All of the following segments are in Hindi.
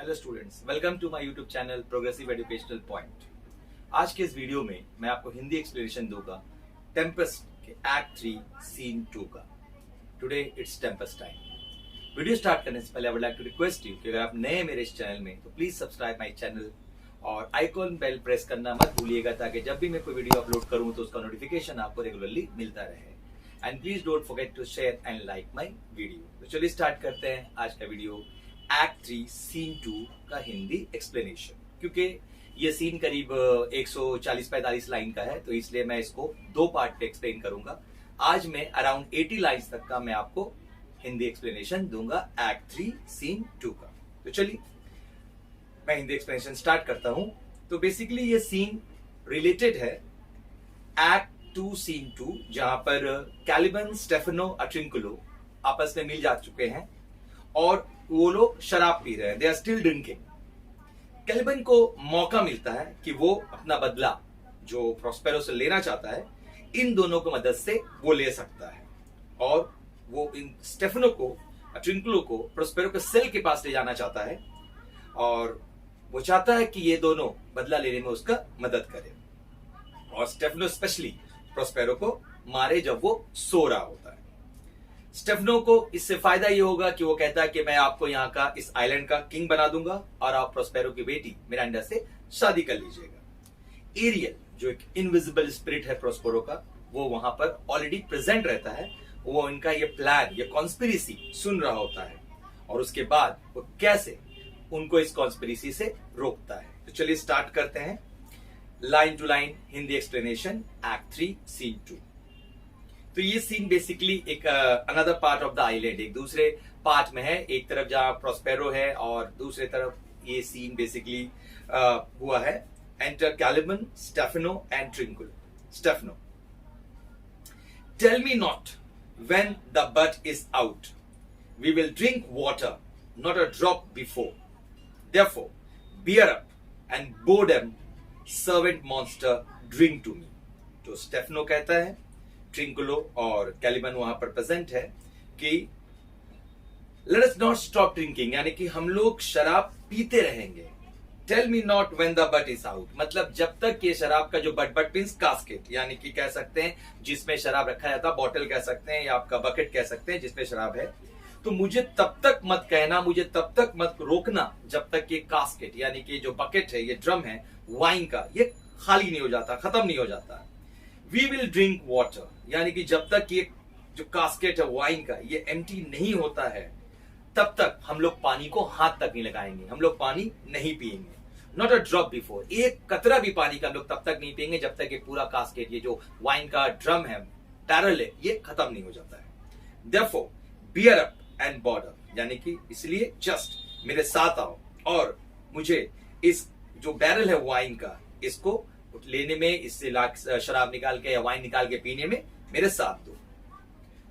Hello students, welcome to my YouTube channel progressive educational point. आज के इस वीडियो में मैं आपको हिंदी एक्सप्लेनेशन दूंगा टेम्पेस्ट के एक्ट 3 सीन 2 का। Today it's Tempest time. Video start करने से पहले I would like to request you कि अगर आप नए मेरे इस चैनल में तो प्लीज सब्सक्राइब माय चैनल और आइकॉन बेल प्रेस करना मत भूलिएगा ताकि जब भी मैं कोई वीडियो अपलोड करूं तो उसका नोटिफिकेशन आपको रेगुलरली मिलता रहे। And please don't forget to share and like my video. तो चलिए स्टार्ट करते हैं आज का वीडियो एक्ट 3 सीन 2 का हिंदी एक्सप्लेनेशन। क्योंकि ये सीन करीब 140-45 लाइन का है तो इसलिए मैं इसको दो पार्ट पे एक्सप्लेन करूंगा। आज मैं अराउंड 80 लाइन्स तक का मैं आपको हिंदी एक्सप्लेनेशन दूंगा एक्ट 3 सीन 2 का। तो चलिए मैं हिंदी एक्सप्लेनेशन स्टार्ट करता हूं। तो बेसिकली ये सीन रिलेटेड है एक्ट 2 सीन 2, जहां पर कैलिबन, स्टेफनो, अट्रिंकुलो आपस में मिल जा चुके हैं और वो लोग शराब पी रहे हैं। They are still drinking. Caliban को मौका मिलता है कि वो अपना बदला जो प्रोस्पेरो से लेना चाहता है इन दोनों की मदद से वो ले सकता है और वो इन स्टेफनो को, अट्रिंकुलो को प्रोस्पेरो के सेल के पास ले जाना चाहता है और वो चाहता है कि ये दोनों बदला लेने में उसका मदद करे और स्टेफनो स्पेशली प्रोस्पेरो को मारे जब वो सो रहा होता है। स्टेफनो को इससे फायदा ये होगा कि वो कहता है कि मैं आपको यहाँ का, इस आइलैंड का किंग बना दूंगा और आप प्रोस्पेरो की बेटी मिरांडा से शादी कर लीजिएगा। एरियल जो एक इनविजिबल स्पिरिट है प्रोस्पेरो का, वो वहां पर ऑलरेडी प्रेजेंट रहता है। वो इनका ये प्लान, ये कॉन्स्पिरेसी सुन रहा होता है और उसके बाद वो कैसे उनको इस कॉन्स्पिरेसी से रोकता है। तो चलिए स्टार्ट करते हैं line to line Hindi explanation act 3 scene 2। तो ये सीन बेसिकली एक another part of the island, एक दूसरे पार्ट में है। एक तरफ जहां प्रोस्पेरो है और दूसरे तरफ ये सीन बेसिकली हुआ है। Enter Caliban, Stephano and Trinculo. Stephano: tell me not when the butt is out, we will drink water, not a drop before, therefore bear up and board 'em servant monster drink to me. तो स्टेफनो कहता है, ट्रिंकुलो और कैलिबन वहां पर प्रेजेंट है कि let us not stop drinking, यानी कि हम लोग शराब पीते रहेंगे। Tell me not when the butt is out, मतलब जब तक ये शराब का जो बट मींस कास्केट, यानी कि कह सकते हैं जिसमें शराब रखा जाता, बॉटल कह सकते हैं या आपका बकेट कह सकते हैं जिसमें शराब है, तो मुझे तब तक मत कहना, मुझे तब तक मत रोकना जब तक ये कास्केट यानी कि जो बकेट है, ये ड्रम है वाइन का, ये खाली नहीं हो जाता, खत्म नहीं हो जाता। वी विल ड्रिंक वाटर, यानी कि जब तक ये जो कास्केट है वाइन का ये एम्प्टी नहीं होता है तब तक हम लोग पानी को हाथ तक नहीं लगाएंगे, हम लोग पानी नहीं पिएंगे। नॉट अ ड्रॉप बिफोर, एक कतरा भी पानी का हम लोग तब तक नहीं पिएंगे जब तक ये पूरा कास्केट, ये जो वाइन का ड्रम है, बैरल है, ये खत्म नहीं हो जाता है। Therefore bear up and border, यानी कि इसलिए जस्ट मेरे साथ आओ और मुझे इस जो बैरल है वाइन का, इसको लेने में, इससे शराब निकाल के या वाइन निकाल के पीने में मेरे साथ दो।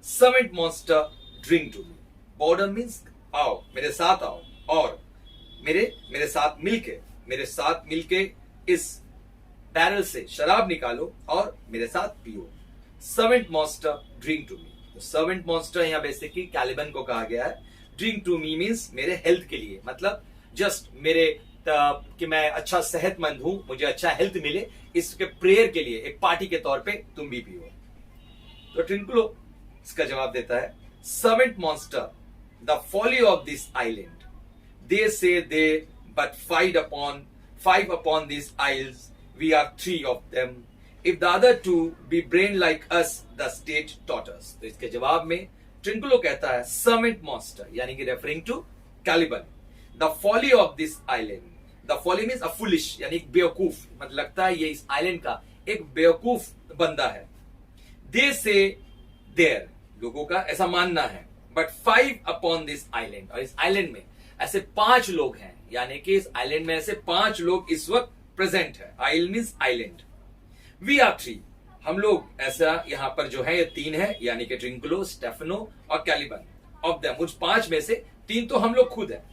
Servant monster drink to me, border means आओ, मेरे साथ आओ और मेरे साथ मिलके इस बैरल से शराब निकालो और मेरे साथ पियो। Servant monster drink to me. तो सर्वेंट मॉन्स्टर यहाँ बेसिकली कैलिबन को कहा गया है। ड्रिंक टू मी मींस मेरे हेल्थ के लिए, मतलब जस्ट मेरे कि मैं अच्छा सेहतमंद हूं, मुझे अच्छा हेल्थ मिले, इसके प्रेयर के लिए, एक पार्टी के तौर पे तुम भी पियो। तो ट्रिंकुलो इसका जवाब देता है, servant monster, the folly of this island, they say they but five upon this isles, we are 3 of them, if the other 2 be brain like us, the state tot अस। तो इसके जवाब में ट्रिंकुलो कहता है, सर्वेंट मॉन्स्टर यानी कि referring to Caliban, the folly of this island, the folly means a foolish, यानी बेवकूफ, मतलब लगता है ये इस आइलैंड का एक बेवकूफ बंदा है। दे से देयर, लोगों का ऐसा मानना है, बट 5 अपॉन दिस आइलैंड, और इस आइलैंड में ऐसे 5 लोग हैं, यानी कि इस आइलैंड में ऐसे 5 लोग इस वक्त प्रेजेंट है। आइल मीन्स आइलैंड। वी आर 3, हम लोग ऐसा यहाँ पर जो है ये 3 है, यानी कि ट्रिंकुलो, स्टेफनो और कैलिबन। ऑफ देम, उस 5 में से 3 तो हम लोग खुद है।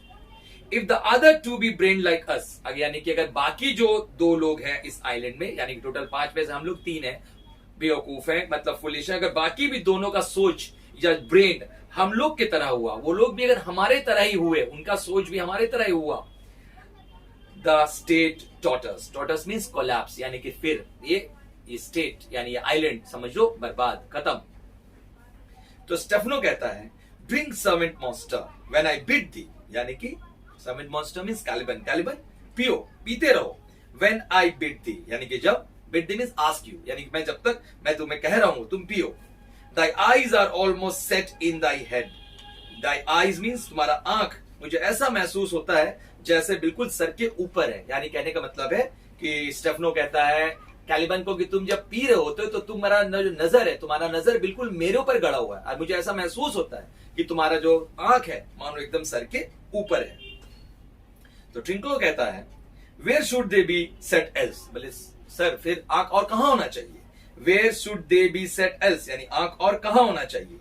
If the other 2 be brain like us, यानी कि अगर बाकी जो 2 लोग हैं इस आइलैंड में, यानी कि टोटल 5 में से हम लोग 3 हैं, बेवकूफ है मतलब फुलिश है, अगर बाकी भी दोनों का सोच या ब्रेन हम लोग की तरह हुआ, वो लोग भी अगर हमारे तरह ही हुए, उनका सोच भी हमारे तरह ही हुआ, द स्टेट टॉटर्स, टॉटर्स मीन्स कोलैप्स, यानी कि फिर ये स्टेट यानी ये आइलैंड समझ लो बर्बाद, खत्म। तो स्टेफनो कहता है drink servant monster when I bid thee, यानी कि servant monster means Caliban, Caliban पियो, पीते रहो। व्हेन आई बिड दी यानी कि जब, bid the means ask you, यानी कि मैं जब तक मैं तुम्हें कह रहा हूं तुम पियो। Thy eyes are almost set in thy head, thy eyes means तुम्हारा आंख, मुझे ऐसा महसूस होता है जैसे बिल्कुल सर के ऊपर है। यानी कहने का मतलब है कि स्टेफनो कहता है कैलिबन को कि तुम जब पी रहे होते हो तो तुम्हारा जो नजर है, तुम्हारा नजर बिल्कुल मेरे ऊपर गड़ा हुआ है और मुझे ऐसा महसूस होता है कि तुम्हारा जो आंख है मानो एकदम सर के ऊपर है। तो ट्रिंकलो कहता है where should they be set else, बोले सर फिर आंख और कहां होना चाहिए। Where should they be set else यानी आंख और कहां होना चाहिए।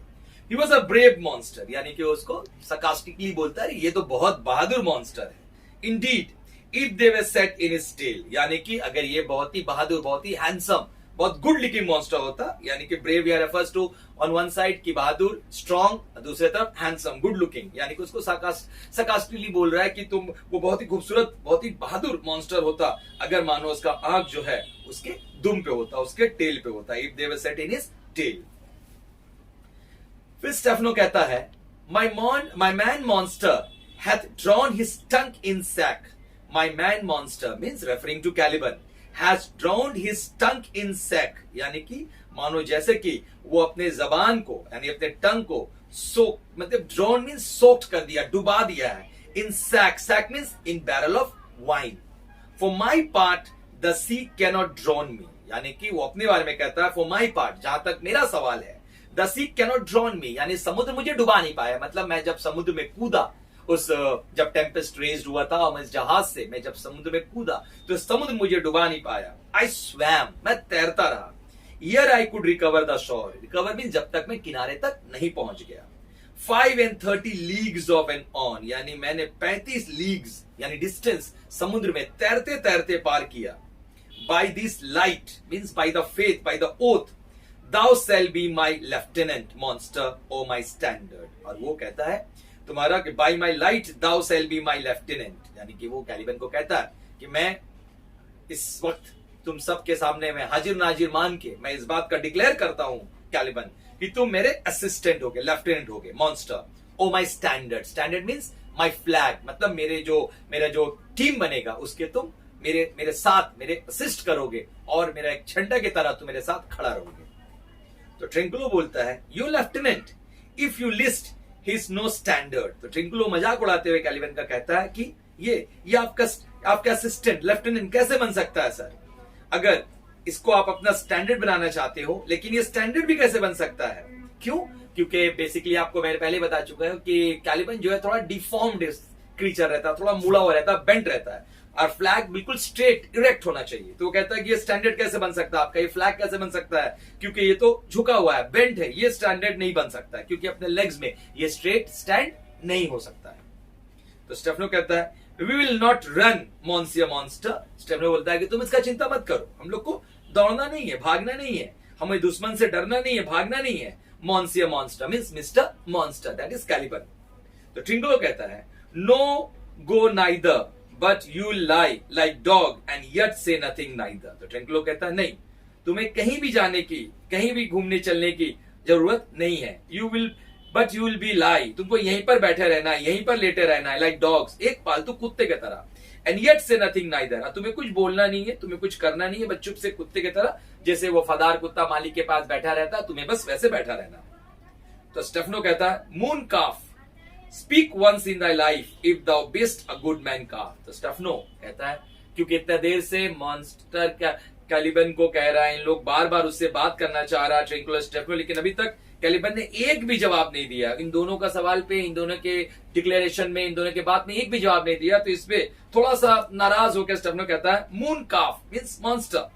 He was a brave monster, यानी कि उसको sarcastically बोलता है ये तो बहुत बहादुर मॉन्स्टर है। Indeed, if they were set in his tail, यानी कि अगर ये बहुत ही बहादुर, बहुत ही हैंडसम, बहुत गुड लुकिंग मॉन्स्टर होता, यानी कि ब्रेव या refers to on one side की बहादुर, स्ट्रॉन्ग, दूसरे तरफ हैंडसम, गुड लुकिंग, यानी कि उसको sarcastically बोल रहा है कि तुम वो बहुत ही खूबसूरत, बहुत ही बहादुर मॉन्स्टर होता अगर मानो उसका आंख जो है उसके दुम पे होता, उसके टेल पे होता। If they were set in his tail। फिर स्टेफनो कहता है my man monster hath drawn his tongue in sack, my man monster means referring to Caliban has drawn his tongue in sack, यानी कि मानो जैसे कि वो अपने जबान को यानी अपने टंग को सोक, मतलब drawn means soaked कर दिया, डुबा दिया है। in sack, sack means in barrel of wine। for my part the sea cannot drown me, यानी कि वो अपने बारे में कहता है for my part, जहां तक मेरा सवाल है The sea cannot drown me, यानी समुद्र मुझे डुबा नहीं पाया। मतलब मैं जब समुद्र में कूदा, उस जब टेम्पेस्ट रेज्ड हुआ था और मैं इस जहाज से मैं जब समुद्र में कूदा तो समुद्र मुझे डुबा नहीं पाया। I swam, मैं तैरता रहा। Here I could recover the shore, recover means जब तक मैं किनारे तक नहीं पहुंच गया। 35 leagues of an on, यानी मैंने 35 लीग्स यानी डिस्टेंस समुद्र में तैरते तैरते पार किया। By this light means by the faith, by the oath, Thou shall be my lieutenant monster, O my standard। और वो कहता है तुम्हारा कि by my light thou shall be my lieutenant, यानी कि वो कैलिबन को कहता है कि मैं इस वक्त तुम सबके सामने मैं हाजिर नाजिर मान के मैं इस बात का डिक्लेयर करता हूं कैलिबन कि तुम मेरे असिस्टेंट होगे, लेफ्टिनेंट होगे, monster. O my standard, standard means my flag, मतलब मेरा जो टीम बनेगा उसके तुम मेरे साथ मेरे असिस्ट करोगे और मेरा एक झंडा की तरह तुम मेरे साथ खड़ा रहोगे। तो ट्रिंकुलो बोलता है you lieutenant if you list his no standard. तो ट्रिंकुलो मजाक उड़ाते हुए कैलिबन का कहता है कि ये आपका असिस्टेंट लेफ्टिनेंट कैसे बन सकता है सर, अगर इसको आप अपना स्टैंडर्ड बनाना चाहते हो, लेकिन ये स्टैंडर्ड भी कैसे बन सकता है। क्यों? क्योंकि बेसिकली आपको मैंने पहले बता चुका हूं कि कैलिबन जो है थोड़ा डिफॉर्म्ड क्रीचर रहता है, थोड़ा मुड़ा हुआ रहता है, बेंट रहता है और फ्लैग बिल्कुल स्ट्रेट इरेक्ट होना चाहिए। तो वो कहता है कि ये स्टैंडर्ड कैसे बन सकता है आपका, ये फ्लैग कैसे बन सकता है, क्योंकि ये तो झुका हुआ है, बेंट है, ये स्टैंडर्ड नहीं बन सकता है क्योंकि अपने लेग्स में ये स्ट्रेट स्टैंड नहीं हो सकता है। तो स्टेफनो कहता है we will not run monsieur monster. Stephano बोलता है कि तुम इसका चिंता मत करो, हम लोग को दौड़ना नहीं है, भागना नहीं है, हमें दुश्मन से डरना नहीं है, भागना नहीं है। Monsieur monster means mister monster, that is Caliban. तो ट्रिंकुलो कहता है no go neither but you lie like dog and yet say nothing neither. तो ट्रिंकुलो कहता है नहीं, तुम्हें कहीं भी जाने की, कहीं भी घूमने चलने की जरूरत नहीं है। यू विल बी लाई, तुमको यहीं पर बैठे रहना है, यहीं पर लेटे रहना है, लाइक डॉग्स, एक पालतू कुत्ते की तरह। And yet say nothing neither, तुम्हें कुछ बोलना नहीं है, तुम्हें कुछ करना नहीं है, बस चुप से कुत्ते की तरह, जैसे वो वफादार कुत्ता मालिक के पास बैठा रहता है, तुम्हें बस वैसे बैठा रहना। तो स्टेफनो कहता है moon calf speak once in thy life if thou best a good man calf. तो स्टेफनो कहता है क्योंकि इतना देर से मॉन्स्टर कैलिबन को कह रहा है, इन लोग बार बार उससे बात करना चाह रहा है ट्रिंकुलो स्टेफनो, लेकिन अभी तक कैलिबन ने एक भी जवाब नहीं दिया इन दोनों का सवाल पे, इन दोनों के डिक्लेरेशन में, इन दोनों के बात में एक भी जवाब नहीं दिया। तो इसपे थोड़ा सा नाराज होकर स्टेफनो कहता है moon calf means monster,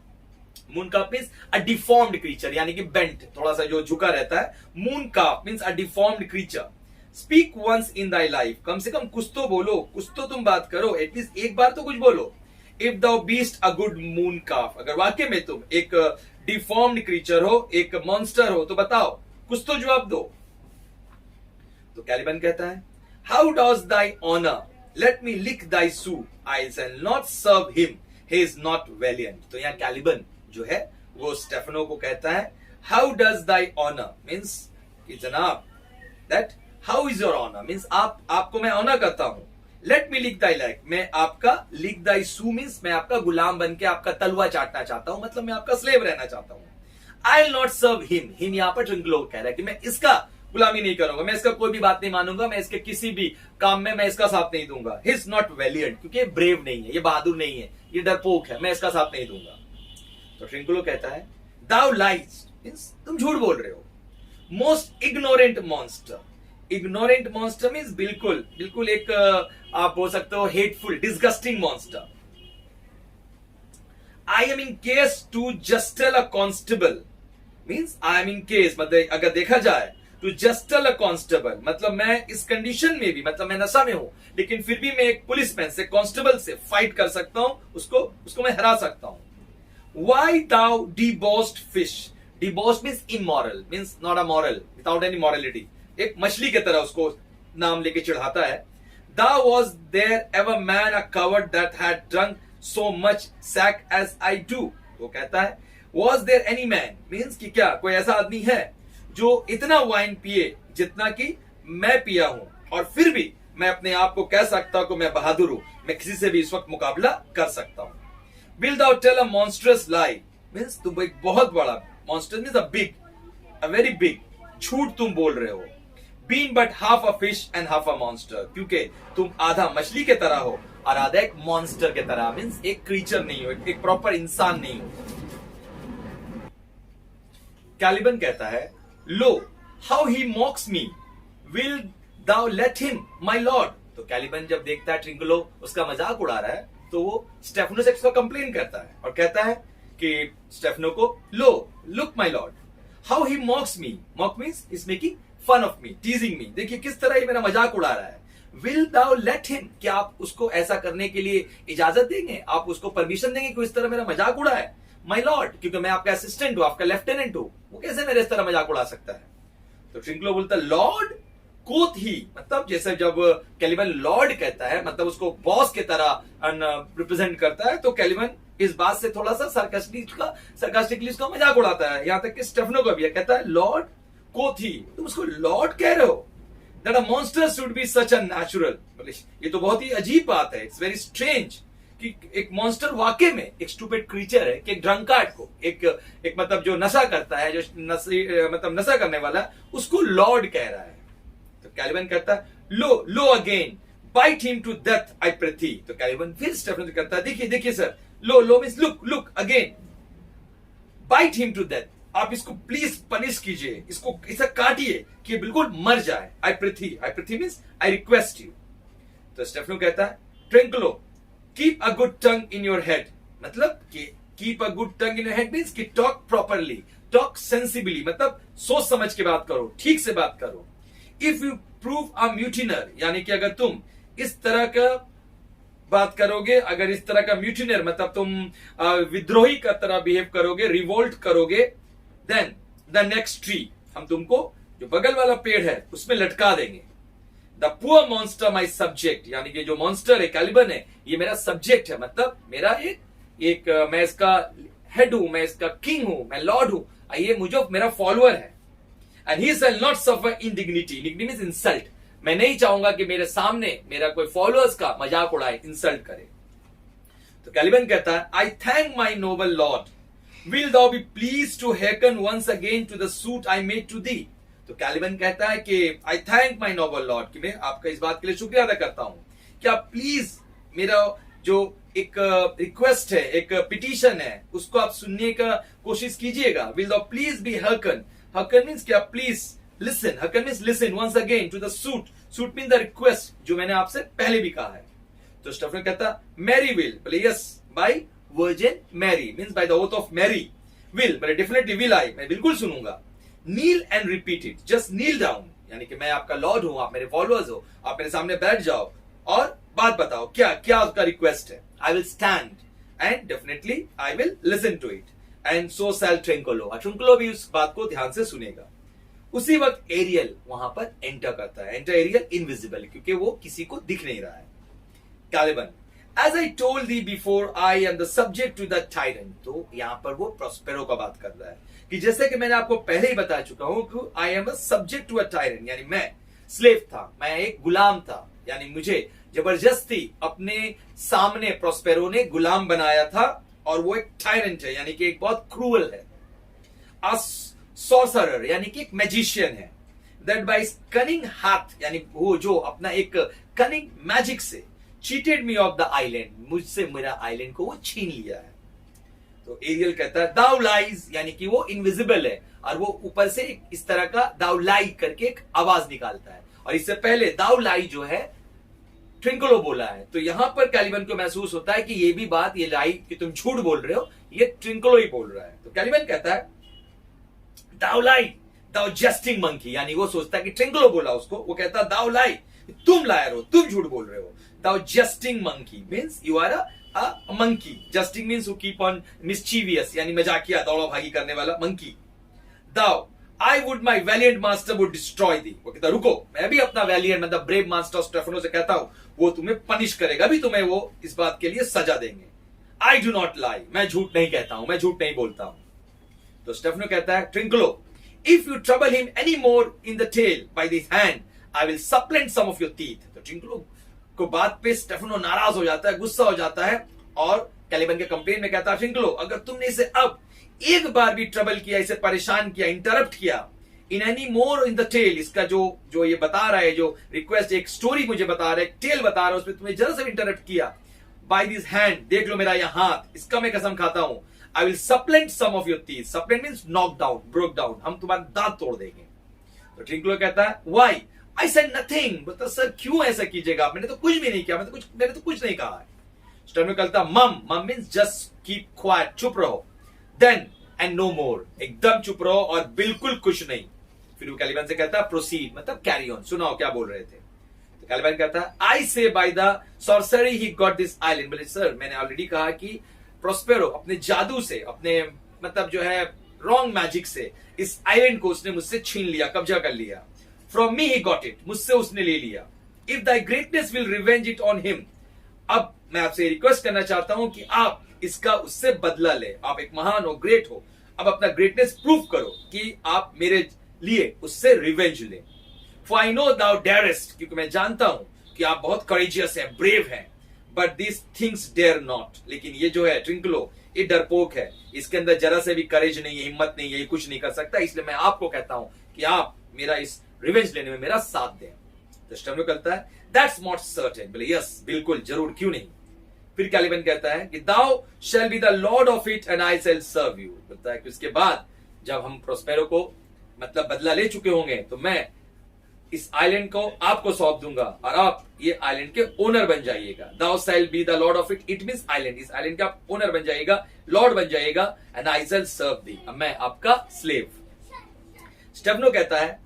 moon calf means a deformed creature, यानी कि बेंट, थोड़ा सा जो झुका रहता है। Moon calf means a deformed creature. Speak once in thy life, कम से कम कुछ तो बोलो, कुछ तो तुम बात करो, एटलीस्ट एक बार तो कुछ बोलो। If thou beest a good moon calf, अगर वाकई में तुम एक डिफॉर्म्ड क्रीचर हो, एक मॉन्स्टर हो, तो बताओ, कुछ तो जवाब दो। तो कैलिबन कहता है how does thy honour let me lick thy shoe, I shall not serve him, he is not valiant. तो यहाँ कैलिबन जो है वो स्टेफनो को कहता है, how does thy honor, means कि जनाब, that how is your honor, means आपको मैं ऑनर करता हूं, let me lick thy leg, मैं आपका lick thy shoe means मैं आपका गुलाम बन के आपका तलवा चाटना चाहता हूं, मतलब मैं आपका स्लेव रहना चाहता हूं. I'll not serve him, him यहाँ पर ट्रिंकलो कह रहा है कि मैं इसका गुलामी नहीं करूंगा, मैं इसका कोई भी बात नहीं मानूंगा, मैं इसके किसी भी काम में मैं इसका साथ नहीं दूंगा. He is not valiant, क्योंकि ये ब्रेव नहीं है, ये बहादुर नहीं है, ये डरपोक है, मैं इसका साथ नहीं दूंगा. तो ट्रिंकलो कहता है, thou lies, means तुम झूठ बोल रहे हो. Most ignorant monster, ignorant monster means बिल्कुल एक आप बोल सकते हो hateful, disgusting monster. I am in case to just tell a constable, means I am in case, मतलब अगर देखा जाए to just tell a constable, मतलब मैं इस कंडीशन में भी, मतलब मैं नशा में हूं, लेकिन फिर भी मैं एक पुलिसमैन से, कांस्टेबल से फाइट कर सकता हूं, उसको मैं हरा सकता हूं. Why thou debauched fish, debauched means immoral, means not a moral, without any morality, एक मछली की तरह उसको नाम लेके चिढ़ाता है. Thou was there ever man a coward that had drunk so much sack as I do, वो कहता है was there any man, means कि क्या कोई ऐसा आदमी है जो इतना वाइन पिए जितना कि मैं पिया हूं, और फिर भी मैं अपने आप को कह सकता हूं कि मैं बहादुर हूं, मैं किसी से भी इस वक्त मुकाबला कर सकता हूं. Will thou tell a monstrous lie, means तुम एक बहुत बड़ा, monstrous means a very big झूठ तुम बोल रहे हो. Being but half a fish and half a monster, क्योंकि तुम आधा मछली के तरह हो और आधा एक मॉन्स्टर के तरह, मीन्स एक क्रीचर नहीं हो, एक प्रॉपर इंसान नहीं हो. कैलिबन कहता है, lo how he mocks me, will thou let him my lord. तो कैलिबन जब देखता है ट्रिंकलो उसका मजाक उड़ा रहा है, तो वो स्टेफनो से उसका कंप्लेन करता है और कहता है कि स्टेफनो को, lo look my lord how he mocks me, mock means is making fun of me, teasing me, देखिए किस तरह ये मेरा मजाक उड़ा रहा है. विल दाउ लेट हिम, क्या आप उसको ऐसा करने के लिए इजाजत देंगे, आप उसको परमिशन देंगे कि इस तरह मेरा मजाक उड़ा है. माई लॉर्ड, क्योंकि मैं आपका असिस्टेंट हूं, आपका लेफ्टिनेंट हूं, वो कैसे मेरे इस तरह मजाक उड़ा सकता है. तो ट्रिंकलो बोलता है, लॉर्ड कोथ ही, मतलब जैसे जब कैलिबन लॉर्ड कहता है, मतलब उसको बॉस की तरह रिप्रेजेंट करता है, तो कैलिबन इस बात से थोड़ा सा sarcastically उसका मजाक उड़ाता है, यहां तक कि स्टेफनो को भी कहता है, लॉर्ड कोथ ही, तुम उसको लॉर्ड कह रहे हो. That a monster should be such a natural, ये तो बहुत ही अजीब बात है, इट्स वेरी स्ट्रेंज कि एक मॉन्स्टर वाकई में एक स्टूपिड क्रीचर है, कि एक ड्रंकार्ड को, एक मतलब जो नशा करता है, जो मतलब नशा करने वाला है, उसको लॉर्ड कह रहा है. तो कैलिबन कहता है, lo again bite him to death I prithee. तो कैलिबन फिर स्टेफनो कहता है, देखिए sir, lo means look again, bite him to death, आप इसको प्लीज पनिश कीजिए, इसको ऐसा काटिए कि बिल्कुल मर जाए. I prithee means I request you. तो स्टेफनो कहता है, Trinculo keep a good tongue in your head, मतलब कि keep a good tongue in your head means कि टॉक प्रॉपरली, टॉक सेंसिबली, मतलब सोच समझ के बात करो, ठीक से बात करो. इफ यू प्रूव अ म्यूटिनर, यानी कि अगर तुम इस तरह का बात करोगे, अगर इस तरह का म्यूटिनर मतलब तुम विद्रोही का तरह बिहेव करोगे, रिवोल्ट करोगे, देन द नेक्स्ट ट्री, हम तुमको जो बगल वाला पेड़ है उसमें लटका देंगे. The poor monster my subject, यानी कि जो मॉन्स्टर है कैलिबन है, ये मेरा सब्जेक्ट है, मतलब मेरा एक मैं इसका हेड हूं, मैं इसका किंग हूं, मैं लॉर्ड हूं, ये मुझे मेरा फॉलोअर है. And he shall not suffer indignity, indignity means insult, मैं नहीं चाहूंगा कि मेरे सामने मेरा कोई फॉलोअर्स का मजाक उड़ाए, इंसल्ट करे. तो कैलिबन कहता है, I thank my noble lord, will thou be pleased to hearken once again to the suit I made to thee. तो कैलिबन कहता है कि I thank my noble lord, कि मैं आपका इस बात के लिए शुक्रिया अदा करता हूं कि आप प्लीज मेरा जो एक रिक्वेस्ट है, एक पिटीशन है, उसको आप सुनने का कोशिश कीजिएगा. Will thou please be hearken means कि आप please listen, hearken means listen once again to the suit mean the request, जो मैंने आपसे पहले भी कहा है. तो स्टेफनो कहता, मैरी विल, बोले yes by virgin Mary means by the oath of Mary, will बोले डेफिनेटली विल आई, मैं बिल्कुल सुनूंगा. Kneel and repeat it, just kneel down, यानी कि मैं आपका लॉर्ड हूं, आप मेरे फॉलोअर्स हो, आप मेरे सामने बैठ जाओ और बात बताओ क्या आपका रिक्वेस्ट है. I will stand and definitely I will listen to it, and so shall Trinculo. Trinculo भी उस बात को ध्यान से सुनेगा. उसी वक्त एरियल वहां पर एंटर करता है. एंटर एरियल इनविजिबल, क्योंकि वो किसी को दिख नहीं रहा है. Caliban, as I told thee before, I am the subject to the tyrant. तो यहां पर वो प्रोस्पेरो का बात कर रहा है कि जैसे कि मैंने आपको पहले ही बता चुका हूं कि I am a subject to a tyrant, यानी मैं स्लेव था, मैं एक गुलाम था, यानी मुझे जबरदस्ती अपने सामने प्रोस्पेरो ने गुलाम बनाया था, और वो एक टायरेंट है, यानी कि एक बहुत क्रूअल है। अ सॉर्सरर, यानी कि एक मैजिशियन है। दैट बाय कनिंग हाथ, यानी वो जो अपना एक कनिंग मैजिक से cheated me of the island, मुझसे मेरा आइलैंड को वो छीन लिया है। तो एरियल कहता है दाउ लाइज, यानी कि वो इनविजिबल है, और वो ऊपर से इस तरह का दाउ लाई करके एक आवाज निकालता है, और इससे पहले दाउ लाई जो है ट्रिंकलो बोला है। तो यहां पर कैलिबन को महसूस होता है कि ये भी बात, ये लाई कि तुम झूठ बोल रहे हो, ये ट्रिंकलो ही बोल रहा है। तो कैलिबन कहता है दाउ लाई, दाउ जस्टिंग मंकी, यानी वो सोचता है कि ट्रिंकलो बोला उसको, वो कहता है दाउ लाई, तुम लायर हो, तुम झूठ बोल रहे हो। Thou jesting monkey means you are a monkey, jesting means who keep on mischievous, यानी मजाकिया दौड़ा भागी करने वाला monkey. Thou I would my valiant master would destroy thee, वो कहता रुको, मैं भी अपना वैलियंट मतलब ब्रेव मास्टर स्टेफनो से कहता हूं, वो तुम्हें पनिश करेगा भी, तुम्हें वो इस बात के लिए सजा देंगे। आई डू नॉट लाई, मैं झूठ नहीं कहता हूं, मैं झूठ नहीं बोलता हूं। तो स्टेफनो कहता है Trinculo, if you trouble him any more in the tale by this hand I will supplant some of your teeth. तो ट्रिंकलो को बात पे स्टेफनो नाराज हो जाता है, गुस्सा हो जाता है, और कैलिबन के कंप्लेन में कहता है ट्रिंकलो, अगर तुमने इसे अब एक बार भी ट्रबल किया, इसे परेशान किया, इंटरप्ट किया, in any more in the tale, इसका जो ये बता रहा है, जो रिक्वेस्ट एक स्टोरी मुझे बता रहा है, एक टेल बता रहा है, उसमें तुम्हें जरा सा इंटरप्ट किया, बाय दिस हैंड, देख लो मेरा यह हाथ, इसका मैं कसम खाता हूं, I will supplant some of your teeth, supplant means knock down, broke down, हम तुम्हारे दांत तोड़ देंगे। तो ट्रिंकलो कहता है व्हाई, आई सेड नथिंग, बता सर क्यों ऐसा कीजिएगा, मैंने तो कुछ भी नहीं किया, मैंने तो कुछ नहीं कहा है। स्टर्नो कहता मम मींस जस्ट कीप क्वाइट, चुप रहो, देन एंड नो मोर, एकदम चुप रहो और बिल्कुल कुछ नहीं। फिर वो कैलिबन से कहता है प्रोसीड, मतलब कैरी ऑन, सुनाओ क्या बोल रहे थे। तो कैलिबन कहता है आई से by the sorcery he got this island, बोले सर मैंने ऑलरेडी कहा कि प्रोस्पेरो अपने जादू से, अपने मतलब जो है रॉन्ग मैजिक से इस आइलैंड को उसने मुझसे छीन लिया, कब्जा कर लिया। From me he got it, मुझसे उसने ले लिया। If Dai greatness will revenge it on him, अब मैं आपसे रिक्वेस्ट करना चाहता हूं कि आप इसका उससे बदला ले, आप एक महान हो, ग्रेट हो, अब अपना ग्रेटनेस प्रूव करो कि आप मेरे लिए उससे रिवेंज ले। फॉर आई नो दाउ डेयरेस्ट, क्योंकि मैं जानता हूं कि आप बहुत करेजियस हैं, ब्रेव हैं, but this things dare not, लेकिन ये जो है ट्रिंकलो, ये डरपोक है, इसके अंदर जरा से भी करेज नहीं है, हिम्मत नहीं है, ये कुछ नहीं कर सकता, इसलिए मैं आपको कहता हूं कि आप मेरा इस रिवेंज लेने में मेरा साथ दें। तो स्टर्नो कहता है दैट्स नॉट सर्टेन, बोले यस बिल्कुल जरूर, क्यों नहीं। फिर कैलिबन कहता है कि thou shall be the lord of it and I shall serve you, बोलता है कि उसके बाद जब हम प्रोस्पेरो को मतलब बदला ले चुके होंगे, तो मैं इस आइलैंड को आपको सौंप दूंगा और आप ये आइलैंड के ओनर बन जाइएगा। Thou shall be the lord of it, it means island, इस आइलैंड का ओनर बन जाएगा, लॉर्ड बन जाएगा, एंड आई शैल सर्व दी, मैं आपका स्लेव। स्टेफनो कहता है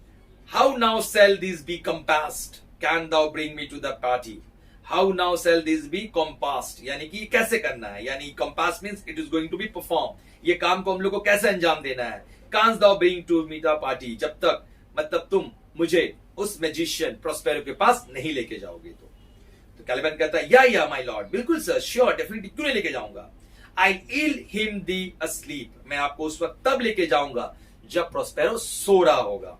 how now shall this be compassed, can thou bring me to the party. How now shall this be compassed, यानी कि कैसे करना है, यानी compass means it is going to be perform, ये काम को हम लोग को कैसे अंजाम देना है। Canst thou bring to me the party, जब तक मतलब तुम मुझे उस मैजिशियन प्रोस्पेरो के पास नहीं लेके जाओगे। तो कैलिबन कहता है या माय लॉर्ड, बिल्कुल सर, श्योर, डेफिनेटली, क्यों नहीं लेके जाऊंगा। आई इल हिम दी अस्लीप, मैं आपको उस वक्त तब लेके जाऊंगा जब प्रोस्पेरो सो रहा होगा।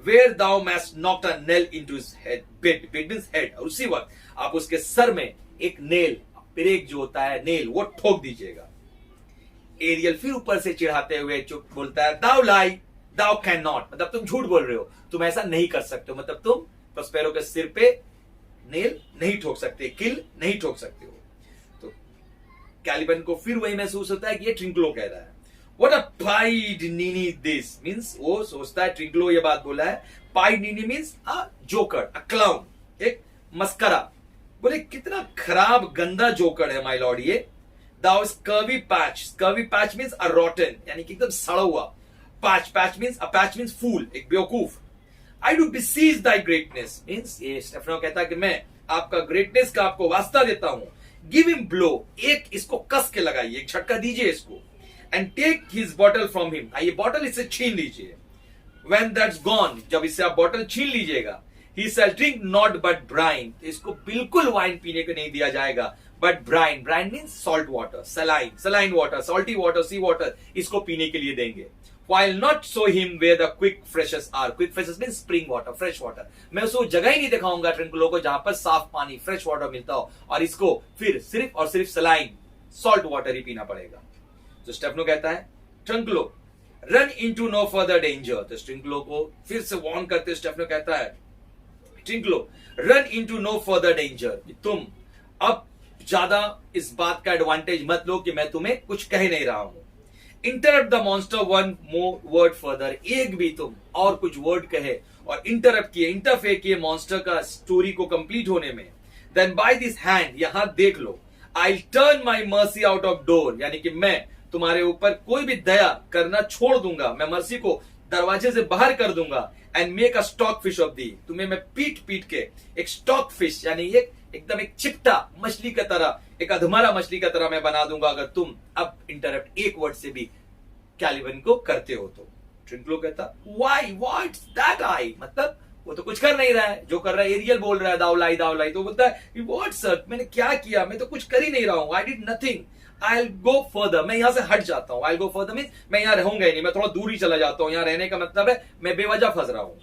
Where thou mayst knock a nail into his head, bed, bed means head, और उसी वक्त आप उसके सर में एक नेल, पेरेक जो होता है नेल, वो ठोक दीजिएगा। एरियल फिर ऊपर से चिढ़ाते हुए चुप बोलता है दाउ लाई, दाउ कैन नॉट, मतलब तुम झूठ बोल रहे हो, तुम ऐसा नहीं कर सकते हो, मतलब तुम प्रोस्पेरो के सिर पे नेल नहीं ठोक सकते, किल नहीं ठोक सकते हो। तो कैलिबन को फिर वही महसूस होता है कि ये ट्रिंकलो कह रहा है। What a pied nini this means, वो सोचता है ट्रिंकलो ये बात बोला है, pied ninny means a joker, a clown, एक मस्करा। बोले कितना खराब गंदा जोकर है माय लॉर्ड ये। Thou scurvy patch, scurvy patch means a rotten, यानी कि एकदम सड़ा हुआ। Patch, patch means a patch means fool, एक बेवकूफ। I do beseech thy greatness means, ये स्टेफनो कहता है कि मैं आपका ग्रेटनेस का आपको वास्ता देता हूं। गिव हिम ब्लो, एक इसको कस के लगाइए, एक झटका दीजिए इसको। And take his bottle from him, ये बॉटल इससे छीन लीजिए। When that's gone, जब इससे आप बॉटल छीन लीजिएगा, he shall drink not but brine, इसको बिल्कुल वाइन पीने को नहीं दिया जाएगा, but brine, brine means salt water, saline, saline water, salty water, sea water, इसको पीने के लिए देंगे. While not show him where the quick freshes are. Quick freshes means spring water, fresh water. मैं उसको जगह ही नहीं दिखाऊंगा ट्रिंकुलो को जहां पर साफ पानी, फ्रेश वाटर मिलता हो, और इसको फिर सिर्फ और सिर्फ सलाइन, सॉल्ट वाटर ही पीना पड़ेगा. तो स्टेफनो कहता है Trinculo run into no further danger. तो ट्रिंकुलो को फिर से वार्न करते स्टेफनो कहता है Trinculo run into no further danger, तुम अब ज्यादा इस बात का एडवांटेज मत लो कि मैं तुम्हें कुछ कह नहीं रहा हूं. Interrupt the monster one more word further, एक भी तुम और कुछ वर्ड कहे और इंटरप्ट किए, इंटरफेयर किए मॉन्स्टर का स्टोरी को कंप्लीट होने में, देन बाय दिस हैंड, यहां देख लो, I turn my mercy out of door, यानी कि मैं तुम्हारे ऊपर कोई भी दया करना छोड़ दूंगा, मैं मर्सी को दरवाजे से बाहर कर दूंगा, and make a stock fish of the, तुम्हें मैं पीट पीट के एक स्टॉक फिश यानी एकदम एक चिपटा मछली की तरह, एक अधमरा मछली की तरह मैं बना दूंगा अगर तुम अब इंटरप्ट एक वर्ड से भी कैलिबन को करते हो तो. ट्रिंकुलो कहता व्हाई व्हाट्स दैट आई, मतलब वो तो कुछ कर नहीं रहा है, जो कर रहा है एरियल बोल रहा है दावलाई दावलाई, तो बोलता है व्हाट सर, मैंने क्या किया, मैं तो कुछ कर ही नहीं रहा हूं, I did nothing, I will go further, मैं यहां से हट जाता हूं, I will go further means मैं यहां रहूंगा ही नहीं, मैं थोड़ा दूर ही चला जाता हूं, यहां रहने का मतलब है मैं बेवजह फंस रहा हूं.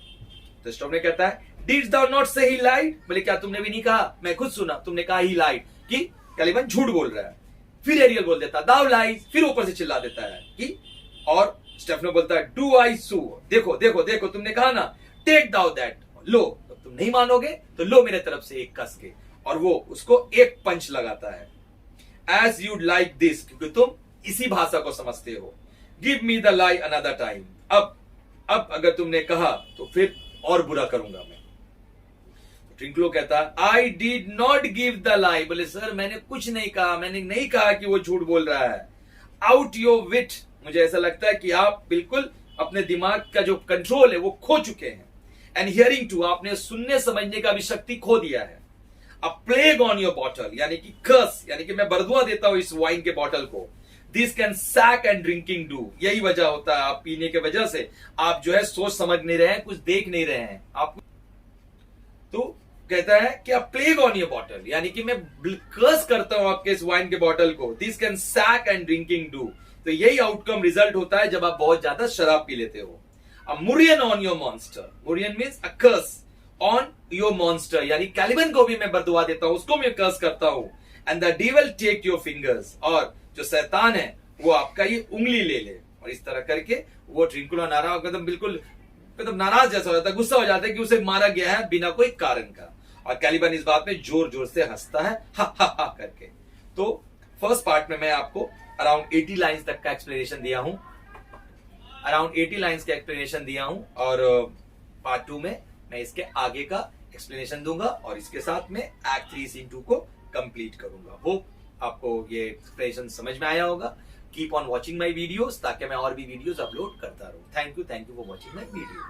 तो स्टॉप ने कहता है डिड्स thou not say he lied, बोले क्या तुमने भी नहीं कहा, मैं खुद सुना तुमने कहा ही lied, कि कैलिबन झूठ बोल रहा है. फिर एरियल बोल देता thou lies, फिर ऊपर से चिल्ला देता है कि, और स्टेफनो बोलता है डू आई सू, देखो देखो देखो तुमने कहा ना, टेक दाउ दैट, लो, तो तुम नहीं मानोगे तो लो मेरे तरफ से एक कस के, और वो उसको एक पंच लगाता है. एज यूड लाइक दिस, क्योंकि तुम इसी भाषा को समझते हो, give me the lie another time, अब अगर तुमने कहा तो फिर और बुरा करूंगा मैं. ट्रिंकुलो कहता I did not give the लाई, बोले सर मैंने कुछ नहीं कहा, मैंने नहीं कहा कि वो झूठ बोल रहा है. आउट योर विट, मुझे ऐसा लगता है कि आप बिल्कुल अपने दिमाग का जो कंट्रोल है वो खो चुके हैं. एंड हियरिंग टू, आपने सुनने समझने का भी शक्ति खो दिया है. अ प्लेग ऑन योर बॉटल, यानी कि कर्स, यानी कि मैं बरदुआ देता हूं इस वाइन के बॉटल को. This can sack and drinking do, यही वजह होता है आप पीने के वजह से आप जो है सोच समझ नहीं रहे हैं, कुछ देख नहीं रहे हैं आप. तो कहता है कि आप प्लेग ऑन योर बॉटल, यानी कि मैं कर्स करता हूं आपके इस वाइन के बॉटल को. This can sack and drinking do, तो यही आउटकम रिजल्ट होता है जब आप बहुत ज्यादा शराब पी लेते हो. A murrain on your monster, murrain means a curse on your monster, यानी कैलिबन को भी मैं बरदुआ देता हूं, उसको मैं कर्स करता हूं. And the devil take your fingers, और जो शैतान है वो आपका ये उंगली ले ले. और इस तरह करके वो ट्रिंकुलो नाराज एकदम बिल्कुल मतलब नाराज जैसा हो जाता है, गुस्सा हो जाता है कि उसे मारा गया है बिना कोई कारण का. और कैलिबन इस बात में जोर जोर से हंसता है हा हा हा करके. तो फर्स्ट पार्ट में मैं आपको अराउंड 80 लाइंस तक का एक्सप्लेनेशन दिया हूं, अराउंड 80 लाइंस का एक्सप्लेनेशन दिया हूं, और पार्ट 2 में मैं इसके आगे का एक्सप्लेनेशन दूंगा और इसके साथ में एक्ट 3 सीन 2 को कंप्लीट करूंगा. होप आपको ये एक्सप्लेनेशन समझ में आया होगा. Keep on watching my videos ताकि मैं और भी वीडियोस अपलोड करता रहूं. Thank you for watching my video.